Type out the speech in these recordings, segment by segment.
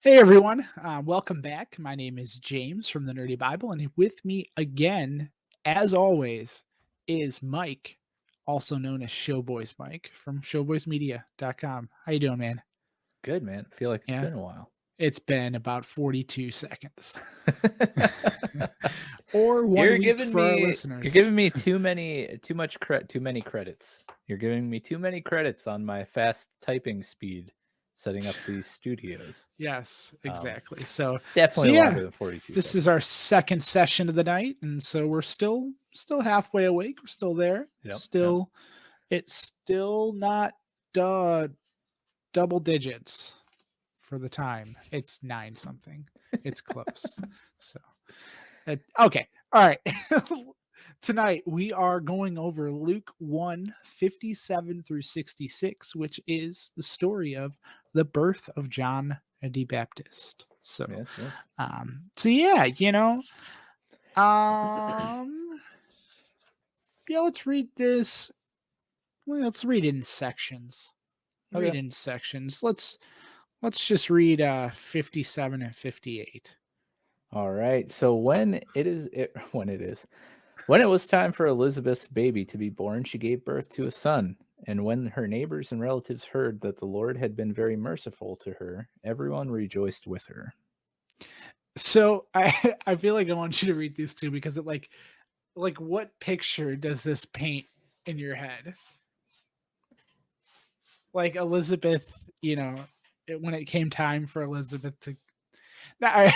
Hey everyone, welcome back. My name is James from the Nerdy Bible, and with me again, as always, is Mike, also known as Showboys Mike from showboysmedia.com. How you doing, man? Good, man. Feel like it's Yeah, been a while. it's been about 42 seconds. Or one You're week giving for our me you're listeners. giving me too many credits. You're giving me too many credits on my fast typing speed setting up these studios. Yes, Um, exactly. So, it's so definitely yeah, longer than 42 this is seconds. our second session of the night, and so we're still halfway awake. We're still there. Yep, yep. It's still not uh, double digits for the time. It's 9 something. It's close. So, okay. All right. Tonight we are going over Luke 1:57 through 66, which is the story of the birth of John the Baptist. Yes, yes. So yeah, um, yeah, let's read this. Well, let's read it in sections. Read Okay. in sections. Let's just read 57 and 58. All right. So when it was time for Elizabeth's baby to be born, she gave birth to a son. And when her neighbors and relatives heard that the Lord had been very merciful to her, everyone rejoiced with her. So I feel like I want you to read these two because it like what picture does this paint in your head? Like Elizabeth, when it came time for Elizabeth to now,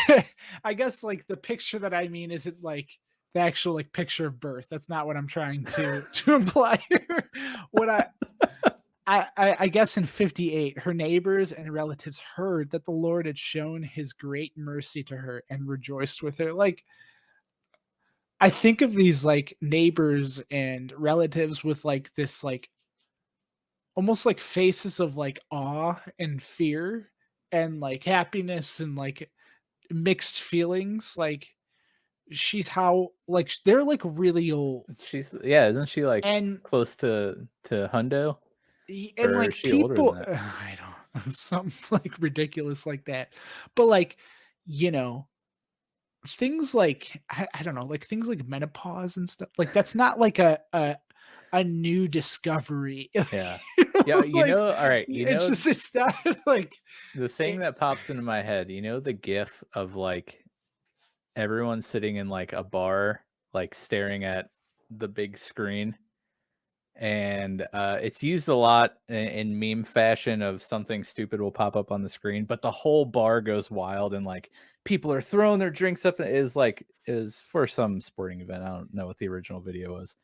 I guess like the picture that I mean isn't like the actual like picture of birth. That's not what I'm trying to imply here. What I guess in 58, her neighbors and relatives heard that the Lord had shown his great mercy to her and rejoiced with her. Like, I think of these like neighbors and relatives with like this, like almost like faces of like awe and fear and like happiness and like mixed feelings. Like, they're like really old. Isn't she like And close to Hundo? and Or is like she older than people that? I don't know, something like ridiculous like that. But like, you know, things like I don't know, like things like menopause and stuff. Like that's not like a new discovery. Yeah. Yeah, Like all right, it's not like the thing it, that pops into my head, the gif of like everyone sitting in like a bar, like staring at the big screen. And it's used a lot in meme fashion of something stupid will pop up on the screen, but the whole bar goes wild and like people are throwing their drinks up. And is for some sporting event. I don't know what the original video was.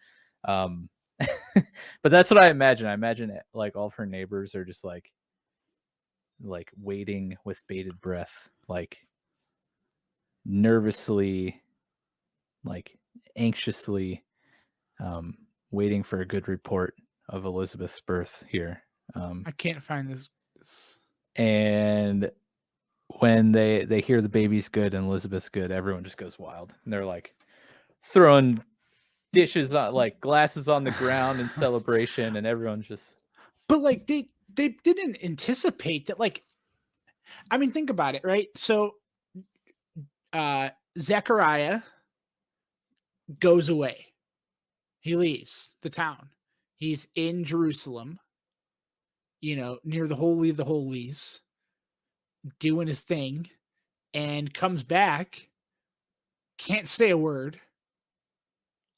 Um, but that's what I imagine. I imagine like all of her neighbors are just like waiting with bated breath, like nervously, like anxiously um, waiting for a good report of Elizabeth's birth here. I can't find this. And when they hear the baby's good and Elizabeth's good, everyone just goes wild. And they're like throwing dishes on like glasses on the ground in celebration, and everyone's just But like they didn't anticipate that. Like, I mean, think about it, right? So uh Zechariah goes away. He leaves the town. He's in Jerusalem, near the Holy of the Holies, doing his thing, and comes back, can't say a word.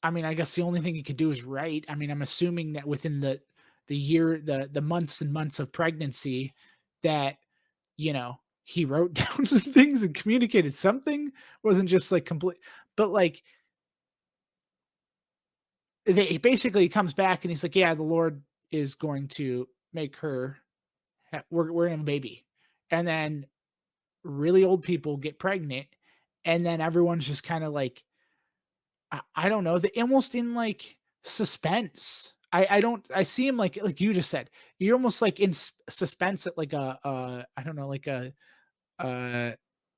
I mean, I guess the only thing he could do is write. I mean, I'm assuming that within the year, the months and months of pregnancy, that he wrote down some things and communicated something. It wasn't just like complete, but like he basically comes back and he's like, yeah, the Lord is going to make her. We're gonna have a baby, and then really old people get pregnant, and then everyone's just kind of like, I don't know, they almost in like suspense. I don't I see him like you just said. You're almost like in suspense at like I don't know, like a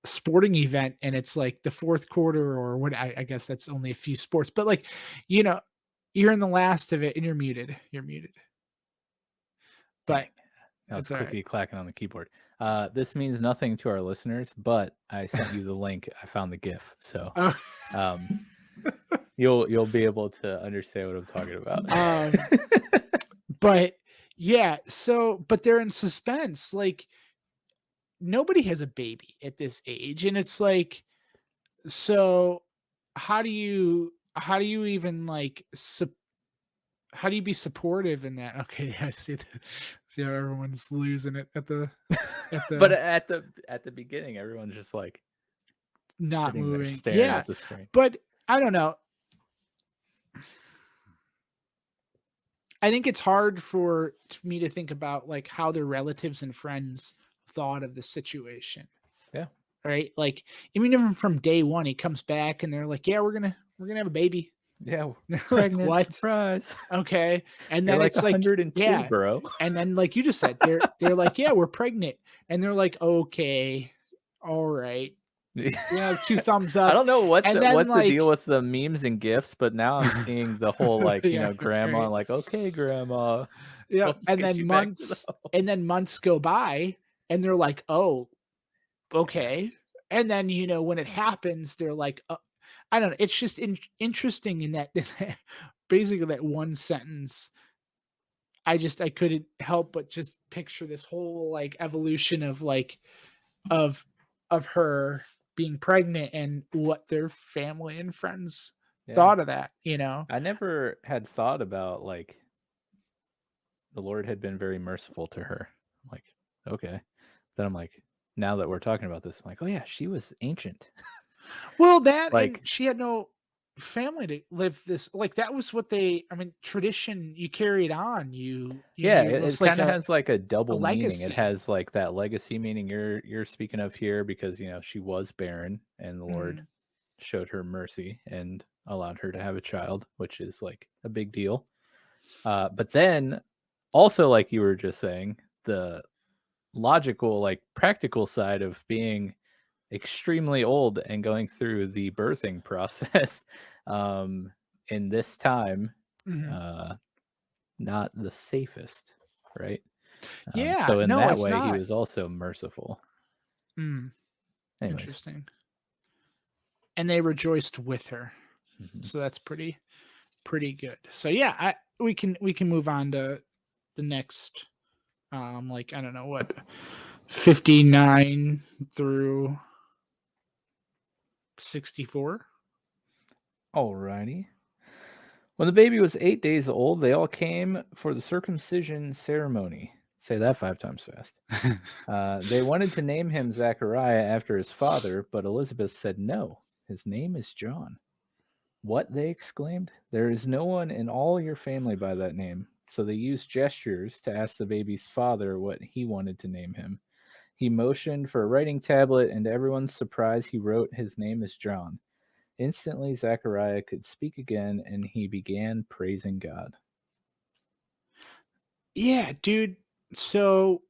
sporting event, and it's like the fourth quarter or what. I guess that's only a few sports, but like, you know, you're in the last of it and you're muted. You're muted. But dang. That was it's all right. clickety clacking on the keyboard. This means nothing to our listeners, but I sent you the link. I found the GIF, so Oh, um, you'll be able to understand what I'm talking about. um, but yeah, so but they're in suspense. Like nobody has a baby at this age, and it's like, so how do you even like how do you be supportive in that? Okay, yeah, I see see how everyone's losing it at at But the at the beginning, everyone's just like not sitting there moving. staring Yeah, at the screen. but I don't know. I think it's hard for me to think about like how their relatives and friends thought of the situation, Yeah. right? Like even from day one, he comes back and they're like, "Yeah, we're gonna have a baby." Yeah, They're like, pregnant, "What?" surprise. Okay, and You're then like it's like, 102, yeah, bro. and then like you just said, they're like, "Yeah, we're pregnant," and they're like, "Okay, all right." You know, 2 thumbs I up, don't know and then what the deal like, with the memes and gifs, but now I'm seeing the whole, like, yeah, grandma, right. like, "Okay, grandma, Yeah, let's get you back to the home." and then months go by, and they're like, "Oh, Yeah, okay." And then, you know, when it happens, they're like, I don't know, it's just interesting in that basically that one sentence, I couldn't help but just picture this whole, like, evolution of, like, of of her being pregnant and what their family and friends yeah. thought of that, you know? I never had thought about, like, the Lord had been very merciful to her. I'm like, "Okay." Then I'm like, now that we're talking about this, I'm like, "Oh, yeah, she was ancient." Well, that and Like, she had no family to live this like, that was what they I mean, tradition, you carry it on, yeah, it it was like kinda has, like, a a double meaning. It legacy. has, like, that legacy meaning you're speaking of here because, she was barren and the Lord Mhm, showed her mercy and allowed her to have a child, which is, like, a big deal. But then also, like you were just saying, the logical, like, practical side of being extremely old and going through the birthing process, um, in this time, mhm. uh, not the safest, right? Yeah, So in no, that it's way, he not. was also merciful. Mm, Anyways. interesting. And they rejoiced with her, Mhm. so that's pretty good. So, yeah, I we can move on to the next, like, I don't know, what, 59 through 64? Alrighty. When the baby was 8 days old, they all came for the circumcision ceremony. Say that 5 times fast. They wanted to name him Zachariah after his father, but Elizabeth said no. His name is John. What? They exclaimed. There is no one in all your family by that name. So they used gestures to ask the baby's father what he wanted to name him. He motioned for a writing tablet, and to everyone's surprise, he wrote, "His name is John." Instantly, Zechariah could speak again, and he began praising God. Yeah, dude. So,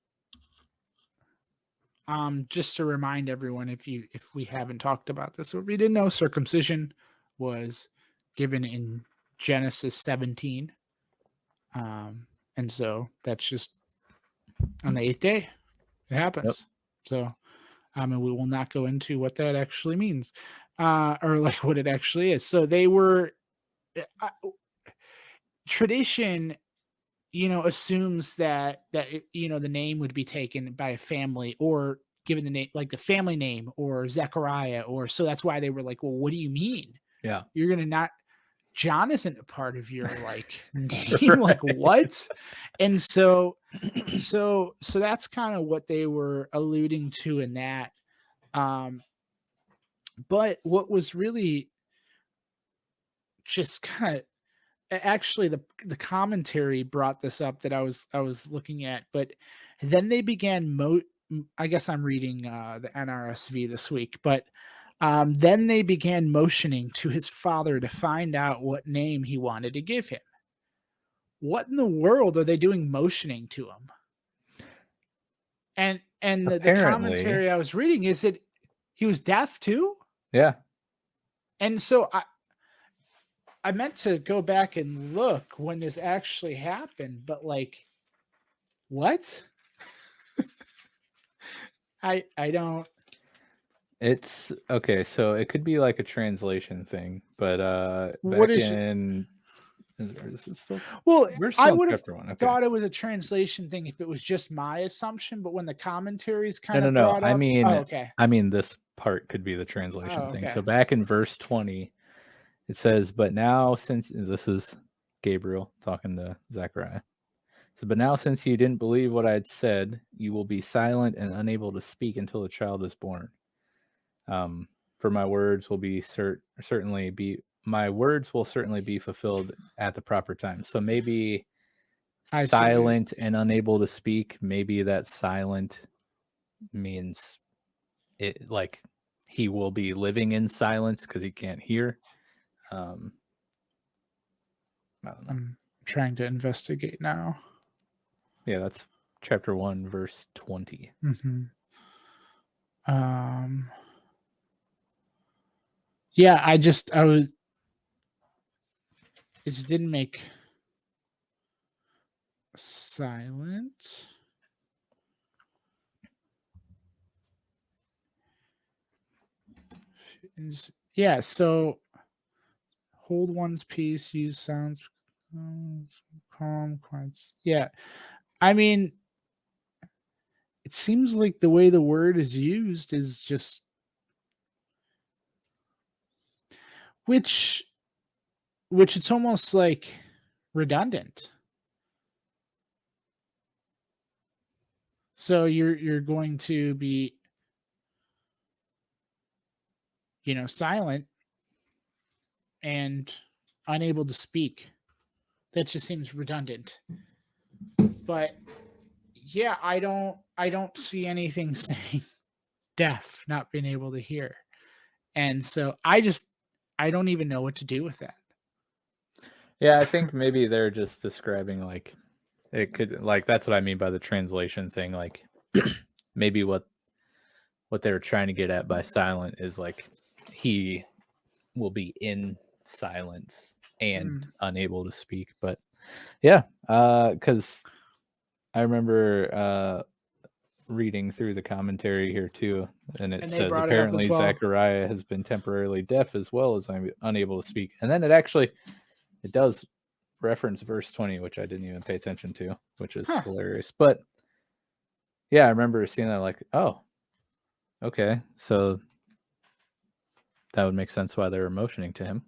just to remind everyone, if we haven't talked about this, or if you didn't know, circumcision was given in Genesis 17. And so that's just on the eighth day. It Yep. happens. So, and we will not go into what that actually means, or like what it actually is. So they were tradition, you know, assumes you know, the name would be taken by a family or given the name, like the family name or Zechariah, or so that's why they were like, well, what do you mean? Yeah. You're gonna not John isn't a part of your like name, like Right. what? And so that's kind of what they were alluding to in that. Um, but what was really just kind of actually the commentary brought this up that I was looking at, but then they began I guess I'm reading the NRSV this week, but then they began motioning to his father to find out what name he wanted to give him. What in the world are they doing motioning to him? And the Apparently, commentary I was reading is that he was deaf too? yeah. And so I meant to go back and look when this actually happened, but like what? I don't. It's okay, so it could be like a translation thing, but What back is? in is it still Well, we're I still in would have chapter 1. Okay. thought it was a translation thing if it was just my assumption, but when the commentaries No, kind no, of no. brought up, oh, okay, I mean this part could be the oh, translation thing. okay, So back in verse 20, it says, "But now since" this is Gabriel talking to Zechariah. So, "But now since you didn't believe what I had said, you will be silent and unable to speak until the child is born. For my words will be certainly be my words will certainly be fulfilled at the proper time." So maybe I see. silent and unable to speak, maybe that silent means it like he will be living in silence because he can't hear. Um, I don't know. I'm trying to investigate now. Yeah, that's chapter 1, verse 20. Hmm. Um, yeah, I was, it just didn't make silent. Yeah, so hold one's peace, use sounds, calm, quiet. Yeah, I mean, it seems like the way the word is used is just which which it's almost like redundant. So you're going to be, silent and unable to speak. That just seems redundant. But yeah, I don't see anything saying deaf, not being able to hear. And so I don't even know what to do with that. Yeah, I think maybe they're just describing like it could like that's what I mean by the translation thing. Like maybe what they were trying to get at by silent is like he will be in silence and Mm. unable to speak. But yeah, because I remember reading through the commentary here too, and it And they says brought it up as apparently well. Zechariah has been temporarily deaf as well as unable to speak. And then it does reference verse 20, which I didn't even pay attention to, which is Huh. hilarious. But yeah, I remember seeing that like, oh, okay, so that would make sense why they were motioning to him.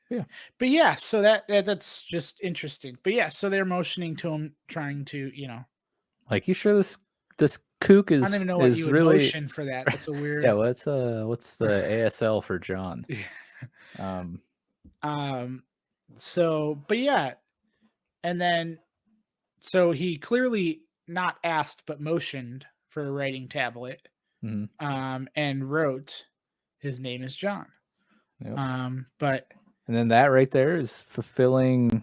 Yeah, But yeah, so that's just interesting. But yeah, so they're motioning to him, trying to, like you sure this kook I don't even know what you is would really motion for that. That's a yeah. weird. What's the ASL for John? Yeah. Um, So, but yeah, and then so he clearly not asked but motioned for a writing tablet, mhm, and wrote, "His name is John." yep. But And then that right there is fulfilling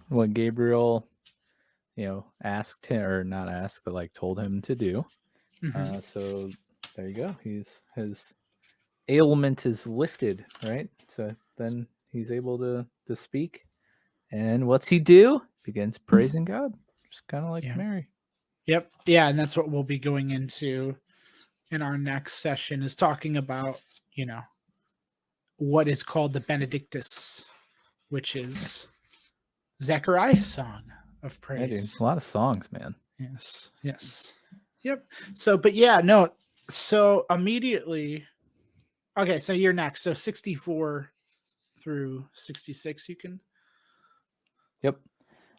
what Gabriel, asked him or not asked, but like told him to do. mhm, So there you go. His ailment is lifted, right? So then he's able to speak. And what's he do? Begins praising God, just kind of like yeah, Mary. yep, yeah, and that's what we'll be going into in our next session is talking about, you know, what is called the Benedictus, which is Zechariah's song of Yeah, dude, praise. a lot of songs, man. Yes, yes, yep. So, but yeah, no. So immediately, okay. So you're next. So 64 through 66, you can. Yep.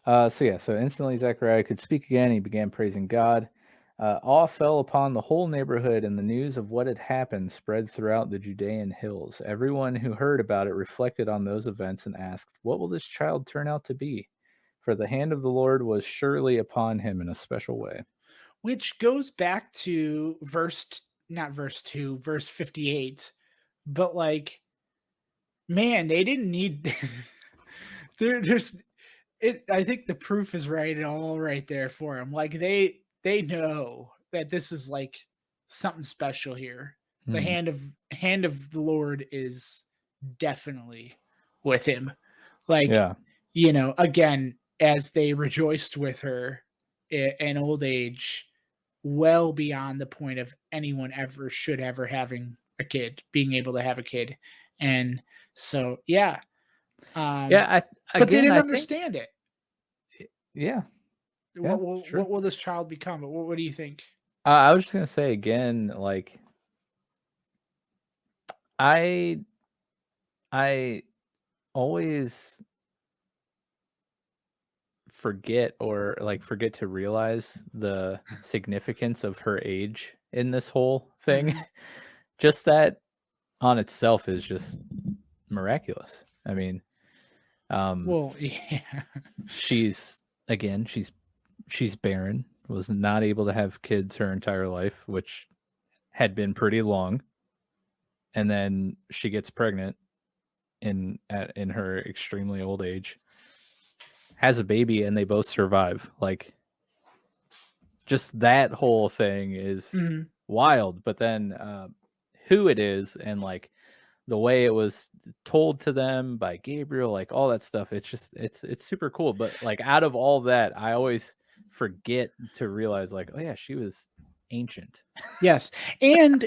So instantly Zechariah could speak again. He began praising God. Awe fell upon the whole neighborhood, and the news of what had happened spread throughout the Judean hills. Everyone who heard about it reflected on those events and asked, "What will this child turn out to be?" For the hand of the Lord was surely upon him in a special way. Which goes back to not verse 2, verse 58. But like, man, they didn't need there's it. I think the proof is all right there for them. Like they know that this is like something special here. The Hmm. hand of the Lord is definitely with him. Like, Yeah. again, as they rejoiced with her in old age, well beyond the point of anyone ever should ever having a kid, being able to have a kid. And so, yeah. Um, Yeah, but they again, didn't I think understand it. yeah, yeah, What sure. will this child become? What do you think? I was just gonna say again, like I I always forget to realize the significance of her age in this whole thing. Mhm. Just that on itself is just miraculous. I mean, um, Well, yeah. she's again, she's barren, was not able to have kids her entire life, which had been pretty long, and then she gets pregnant in her extremely old age, has a baby, and they both survive. Like just that whole thing is Mhm. wild. But then who it is and like the way it was told to them by Gabriel, like all that stuff, it's just it's super cool. But like out of all that, I always forget to realize like, oh yeah, she was ancient. Yes. And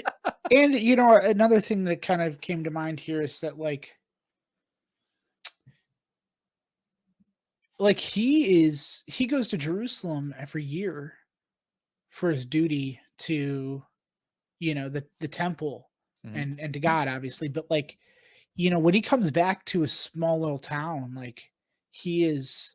you know, another thing that kind of came to mind here is that he goes to Jerusalem every year for his duty to, you know, the temple Mhm. and to God, obviously. But like, you know, when he comes back to a small little town, like he is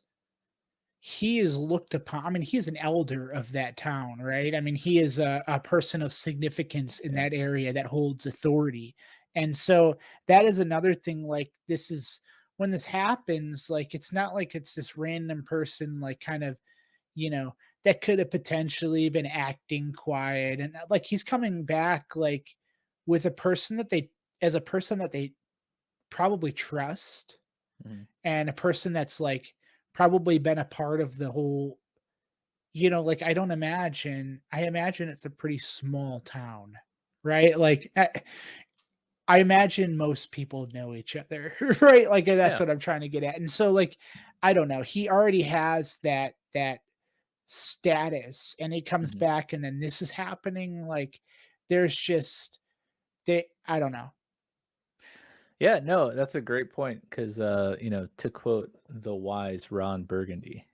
he is looked upon. I mean, he is an elder of that town, right? I mean, he is a person of significance in Yeah. that area that holds authority. And so that is another thing. Like, this is when this happens, like, it's not like it's this random person, like, kind of, you know, that could have potentially been acting quiet. And like, he's coming back, like, with a person that as a person that they probably trust, Mhm. and a person that's like probably been a part of the whole, you know, like I imagine it's a pretty small town, right? Like I imagine most people know each other, right? Like that's Yeah. what I'm trying to get at. And so like I don't know, he already has that status and he comes Mhm. back and then this is happening, like there's just they I don't know. Yeah, no, that's a great point because, to quote the wise Ron Burgundy,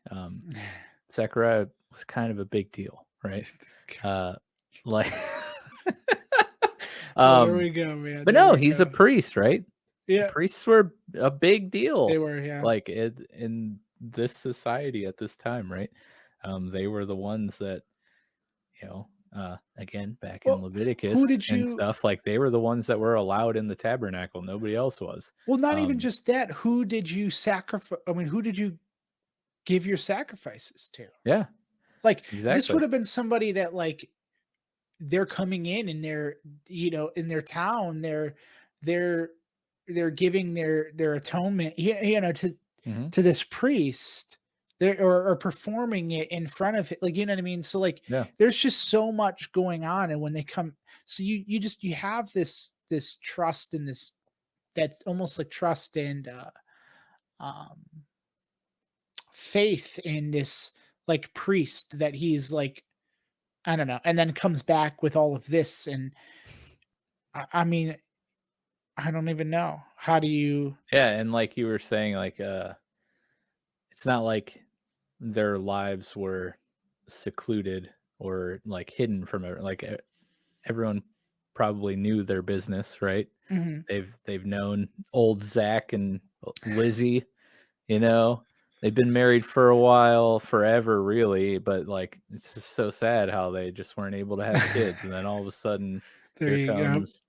Zechariah was kind of a big deal, right? Uh, like, There um, we go, man. but There no, we he's a go. priest, right? Yeah, Priests were a big they deal, were, yeah. like in this society at this time, right? They were the ones that again, back in Well, who Leviticus did and you stuff, like they were the ones that were allowed in the tabernacle. Nobody else was. well, not even Um, just that, who did you sacrifice? I mean, who did you give your sacrifices to? yeah, Like, this would exactly. have been somebody that, like, they're coming in their, you know, in their town, they're they're giving their atonement, you know, Hmm. to this priest. They're or performing it in front of it, like, you know what I mean? So, like, Yeah. there's just so much going on, and when they come so you have this trust and this that's almost like trust and, um, faith in this, like, priest that he's, like I don't know, and then comes back with all of this, and I mean, I don't even know. How do you Yeah, and like you were saying, like it's not like their lives were secluded or like hidden from everyone probably knew their business, right? Mhm. They've known old Zach and Lizzie, you know. They've been married for a while, forever really, but like it's just so sad how they just weren't able to have kids and then all of a sudden There here you go. comes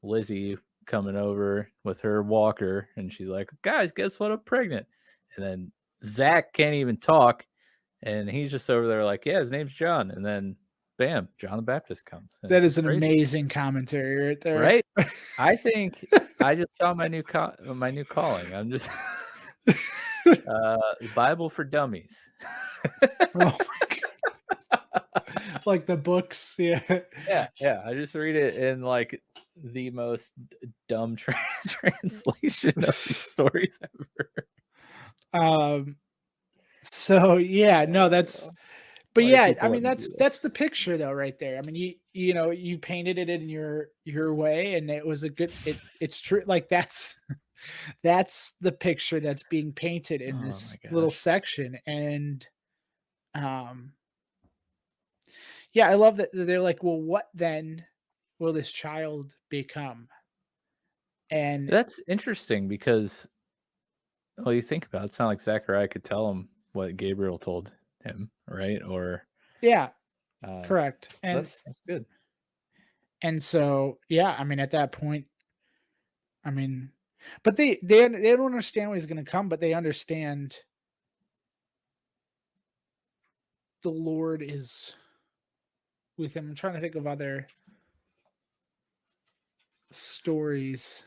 Lizzie coming over with her walker, and she's like, "Guys, guess what? I'm pregnant." And then Zach can't even talk, and he's just over there like, "Yeah, his name's John." And then, bam, John the Baptist comes, and it's That just is an crazy, amazing commentary right there. right? I think I just saw my new calling. I'm just the Bible for Dummies. Oh my god. Like the books, yeah. Yeah, yeah. I just read it in like the most dumb translation of these stories ever. Um, so yeah, no, Uh, But Why do yeah, I people let mean me do that's this? the picture though right there. I mean you know you painted it in your way and it was a good it's true like that's the picture that's being painted in Oh my this little gosh. section and um yeah, I love that they're like, well, what then will this child become? And That's interesting because, well, you think about it, it's not like Zachariah could tell him what Gabriel told him, right? Or yeah, uh, correct. that's good. And so yeah, I mean at that point, I mean, but they don't understand when he's going to come, but they understand the Lord is with him. I'm trying to think of other stories.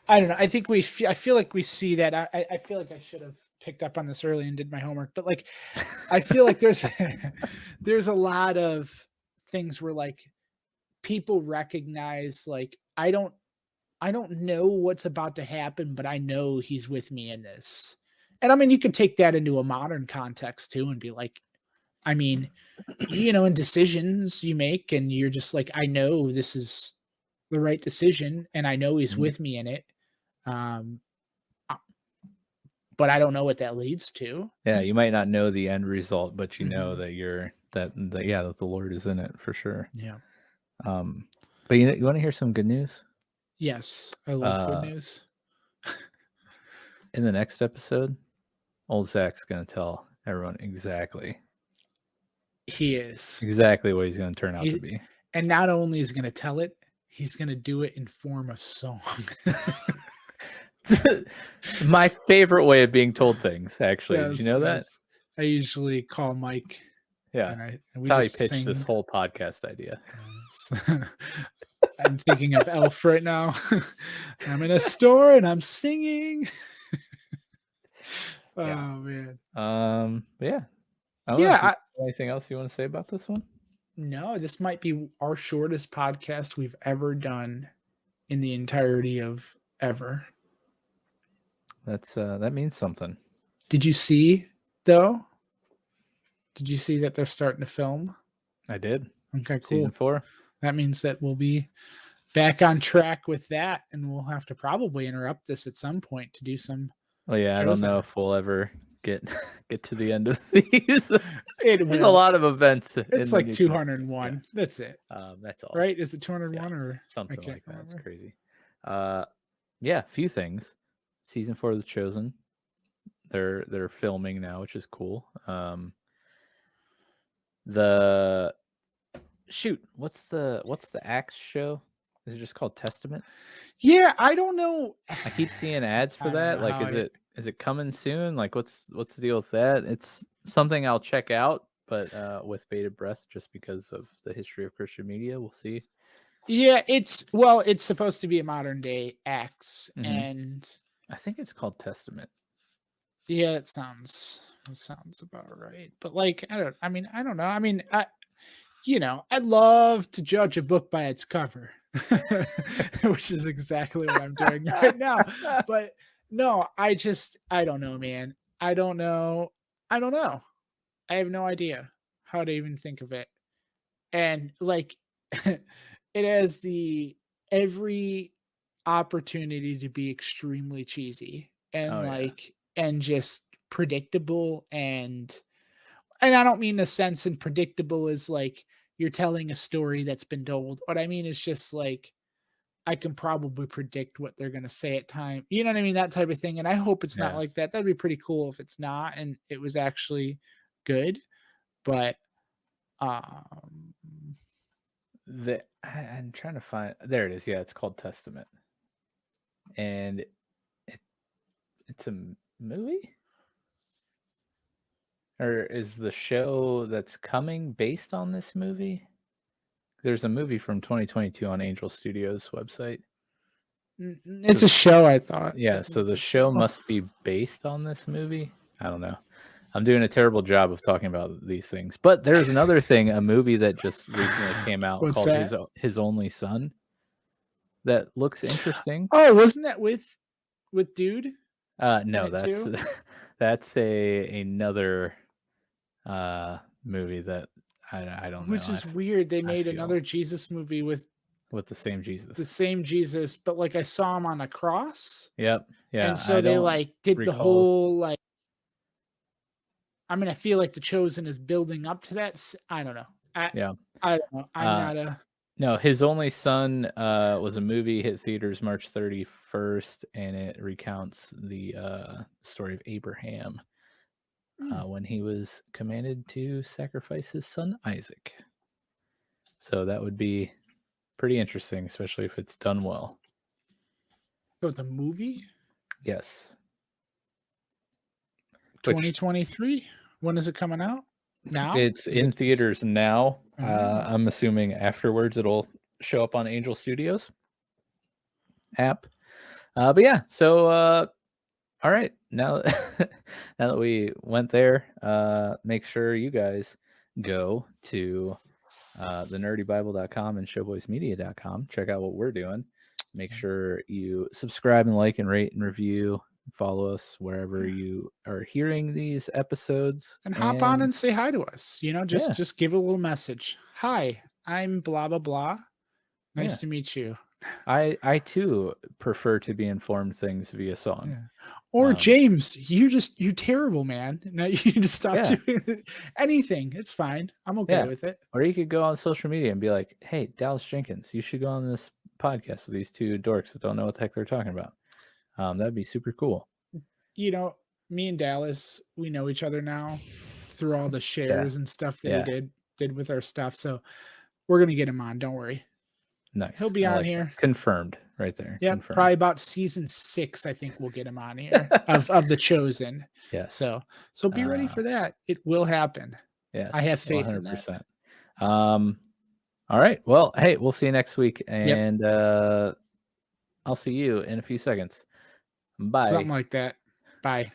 I don't know. I think I feel like we see that. I feel like I should have picked up on this early and did my homework, but like, I feel like there's there's a lot of things where like people recognize like I don't know what's about to happen, but I know he's with me in this. And I mean, you could take that into a modern context too and be like, I mean, you know, in decisions you make, and you're just like, I know this is the right decision, and I know he's Mhm. with me in it. Um, uh, but I don't know what that leads to. Yeah, you might not know the end result, but you know Mhm. that that the Lord is in it for sure. Yeah. Um, but you want to hear some good news? Yes, I love good Uh, news. in the next episode, old Zach's gonna tell everyone He is. exactly what he's gonna turn out to He be. and not only is he gonna tell it, he's gonna do it in form of song. My favorite way of being told things, actually. Did you Yes, know that? yes. I usually call Mike Yeah. and That's we how he just pitched this sing. whole podcast idea. Yes. I'm thinking of Elf right now. I'm in a store and I'm singing. Yeah. Oh man. Yeah. I don't know Yeah, if you have anything else you want to say about this one. no, this might be our shortest podcast we've ever done in the entirety of ever. That means something. Did you see though? Did you see that they're starting to film? I did. Okay, Season cool. 4. That means that we'll be back on track with that, and we'll have to probably interrupt this at some point to do some Well, yeah, I don't chosen. know if we'll ever get get to the end of these. It There's a will. lot of events It's in the like New Testament. Yeah. 201. That's it. That's all. Right? Is it Yeah. 201 or I Something can't like that. It's remember. crazy. Uh yeah, a few things. Season 4 of The Chosen. They're filming now, which is cool. The what's the Acts show? Is it just called Testament? Yeah, I don't know. I keep seeing ads for I don't that. know Like, how is it coming soon? Like, what's the deal with that? It's something I'll check out, but with bated breath, just because of the history of Christian media. We'll see. Yeah, it's supposed to be a modern day X, Hmm. and I think it's called Testament. yeah, it sounds about right. But like, I don't know. I mean, I'd love to judge a book by its cover, which is exactly what I'm doing right now. But no, I don't know, man. I don't know. I don't know. I have no idea how to even think of it. And like, it has every opportunity to be extremely cheesy and Oh yeah, and just predictable and I don't mean the sense and predictable is like you're telling a story that's been told. What I mean is just like I can probably predict what they're going to say at time. You know what I mean? That type of thing. And I hope it's not yeah. like that. That'd be pretty cool if it's not and it was actually good. But um I'm trying to find. There it is. Yeah, it's called Testament, and it, it's a movie. Or is the show that's coming based on this movie? There's a movie from 2022 on Angel Studios website. it's So a show, I thought. I yeah, think so it's the a show show. must be based on this movie. I don't know. I'm doing a terrible job of talking about these things. But there's another thing, a movie that just recently came out What's called that? His Only Son that looks interesting. Oh, wasn't that with dude? No, That that's too? that's another movie that I don't know. Which is weird. They I made feel another Jesus movie with with the same the Jesus. same Jesus, but, like, I saw him on a cross, Yep. and Yeah, so I they, don't like, did the recall. whole, like I mean, I feel like The Chosen is building up to that s I don't know. I Yeah. I don't know. I'm Uh, not a no, His Only Son was a movie, hit theaters March 31st, and it recounts the story of Abraham mm, when he was commanded to sacrifice his son Isaac. So that would be pretty interesting, especially if it's done well. so it's a movie? Yes. Which 2023? When is it coming out? Now? it's Is it in theaters now. Oh, I'm assuming afterwards it'll show up on Angel Studios app. But yeah, so all right. Now now that we went there, make sure you guys go to thenerdybible.com and showboysmedia.com. Check out what we're doing. Make yeah. sure you subscribe and like and rate and review. Follow us wherever Yeah, you are hearing these episodes. and hop on And and say hi to us, yeah, just give a little message. "Hi, I'm blah, blah, blah. Nice yeah. to meet you." I too prefer to be informed things via song. Yeah. Or, Um, "James, you terrible, man. Now you need to stop yeah, doing it." Anything, it's fine. I'm okay yeah. with it. Or you could go on social media and be like, "Hey, Dallas Jenkins, you should go on this podcast with these two dorks that don't know what the heck they're talking about." That'd be super cool. You know, me and Dallas, we know each other now through all the Yeah, shares and stuff that he yeah. did with our stuff, so we're gonna get him on, don't worry. He'll Nice. be I on like it. here. Confirmed right there. Yep, Confirmed. probably about season 6, I think we'll get him on here of The Chosen. Yes. So be ready Uh, for that. It will happen. I yes, have faith in that. 100%. Um, all right. Well, hey, we'll see you next week, Yep, and I'll see you in a few seconds. Bye. something like that. Bye.